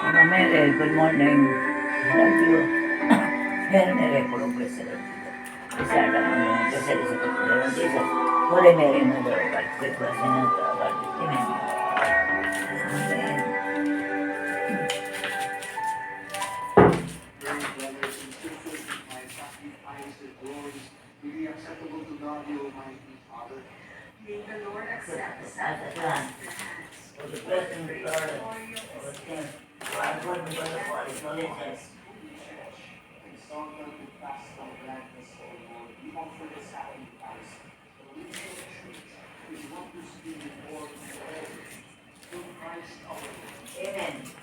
Mama Mary, good morning. Love you. Mary Mary, pulong blessed. Isa lang ang blessed is the name of Jesus. Holy Mary, Mother of God, pray for us sinners, now and at the hour of our death. Amen. Brothers and sisters, my sacrifice and glories be acceptable to God, the Almighty Father. May the Lord accept the At the sacrifice hand, of the hands. for the blessing of God, for the things, for our good and for the Father, so let us. Exalted with paschal gladness, O Lord, we offer the sacrifice. The wisdom of church is what to speak before the Lord. Through Christ our Lord. Amen.